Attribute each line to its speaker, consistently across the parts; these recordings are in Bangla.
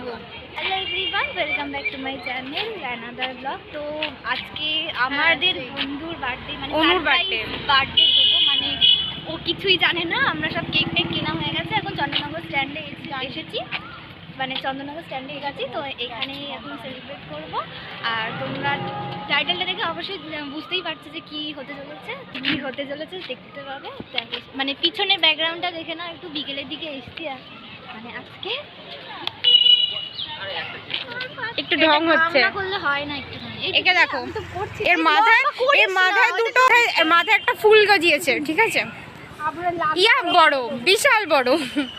Speaker 1: দেবো।
Speaker 2: Hello everyone, welcome back to my channel another blog. তো আজকে আমাদের বন্ধুর বার্থডে, মানে
Speaker 1: অনুর birthday।
Speaker 2: বার্থডে দেবো, মানে ও কিছুই জানে না। আমরা সব কেক টেক কেনা হয়ে গেছে, এখন চন্দননগর স্ট্যান্ডে এসেছি, মানে চন্দননগর স্ট্যান্ডে গেছি। তো এখানেই এখন সেলিব্রেট করবো। আর তোমরা টাইটেলটা দেখে অবশ্যই বুঝতেই পারছো যে কী হতে চলেছে দেখতে পাবে। মানে পিছনের ব্যাকগ্রাউন্ডটা দেখে না, একটু বিকেলের দিকে এসছি আর মানে আজকে
Speaker 1: একটু ঢং হচ্ছে,
Speaker 2: করলে হয় না একটু।
Speaker 1: একে দেখো, এর মাথায় দুটো, এর মাথায় একটা ফুল গজিয়েছে, ঠিক আছে? ইয়া বড়, বিশাল বড়।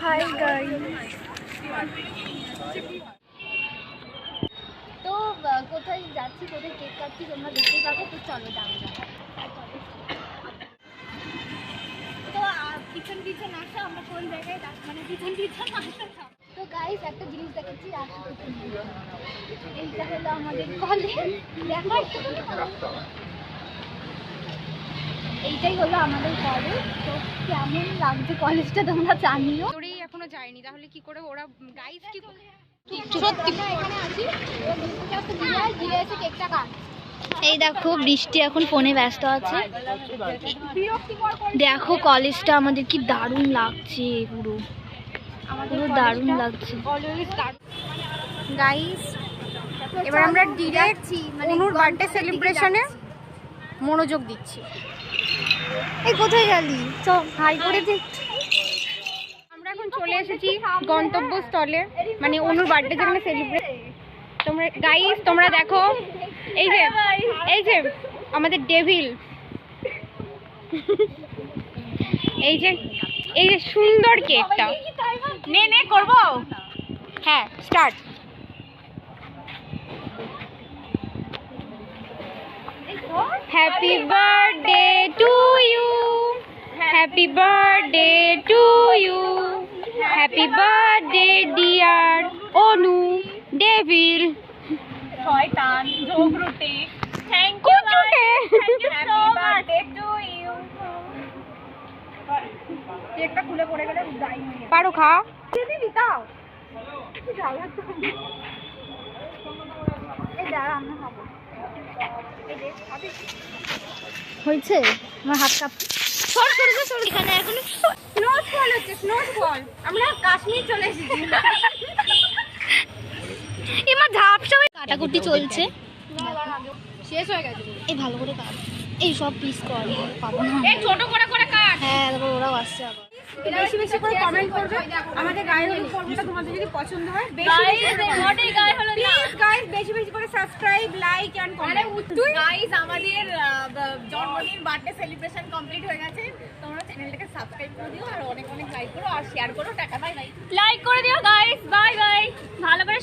Speaker 2: হাই গাইস, তো কোথায় যাচ্ছি, কোথায় কেক কাটছি তোমরা দেখতেই পাবে। তো চলো যাওয়া যাক। তো পিছন আসা, আমরা কোন জায়গায় মানে পিছন আসা। তো গাইস একটা জিনিস দেখাচ্ছি, এইটা হলো আমাদের কলেজ। দেখো এইটাই হলো আমাদের কলেজ। তো কেমন লাগছে কলেজটা তোমরা জানিও।
Speaker 1: তোরেই এখনো যায়নি, তাহলে কি করে ওরা গাইস কি
Speaker 2: সত্যি এখানে আছি, কেকটা কাট। এই দেখো বৃষ্টি এখন ফোনে ব্যস্ত আছে। দেখো কলেজটা আমাদের কি দারুণ লাগছে, পুরো দারুণ লাগছে
Speaker 1: গাইস। এবার আমরা ডিরেক্ট অনুর বার্থডে সেলিব্রেশনে মনোযোগ দিচ্ছি।
Speaker 2: এই কোথায় গেলি? চল হাই করে দেখ।
Speaker 1: আমরা এখন চলে এসেছি গন্তব্যস্থলে, মানে অনুর বার্থডে যেখানে সেলিব্রেট। তোমরা গাইস তোমরা দেখো, এই যে আমাদের ডেভিল, এই যে সুন্দর কেকটা নে করবো। হ্যাঁ start. Happy birthday to you, happy birthday to you, happy birthday dear Anu devil. শয়তান ঝগড়ুটে, thank you happy birthday to you. কেকটা খুলে পড়ে গেলে পারো খা দিদি, দাও
Speaker 2: হয়েছে আমার হাত কাঁপ। এখানে এখন
Speaker 1: স্নোফল হচ্ছে, স্নোফল। আমরা কাশ্মীর চলে এসেছি।
Speaker 2: এমা ঝাপসা হয়ে কাটাকুটি চলছে,
Speaker 1: শেষ হয়ে গেছে।
Speaker 2: এই ভালো করে কাট, এই সব পিস কর, পাবো না।
Speaker 1: এই ছোট করে কাট।
Speaker 2: হ্যাঁ তারপর ওরাও আসছে আবার।
Speaker 1: বেশি বেশি করে কমেন্ট করবে আমাদের গায়ে হলুদ পর্বটা তোমাদের যদি পছন্দ হয়। প্লিজ গাইস বেশি বেশি করে subscribe, like and comment. Guys আমাদের জন্মদিন বার্থডে সেলিব্রেশন কমপ্লিট হয়ে গেছে। তোমরা চ্যানেলটাকে সাবস্ক্রাইব করে দিও আর অনেক অনেক লাইক করো আর শেয়ার করো। Tata, bye bye.
Speaker 2: লাইক করে দিও গাইস, বাই বাই। ভালো করে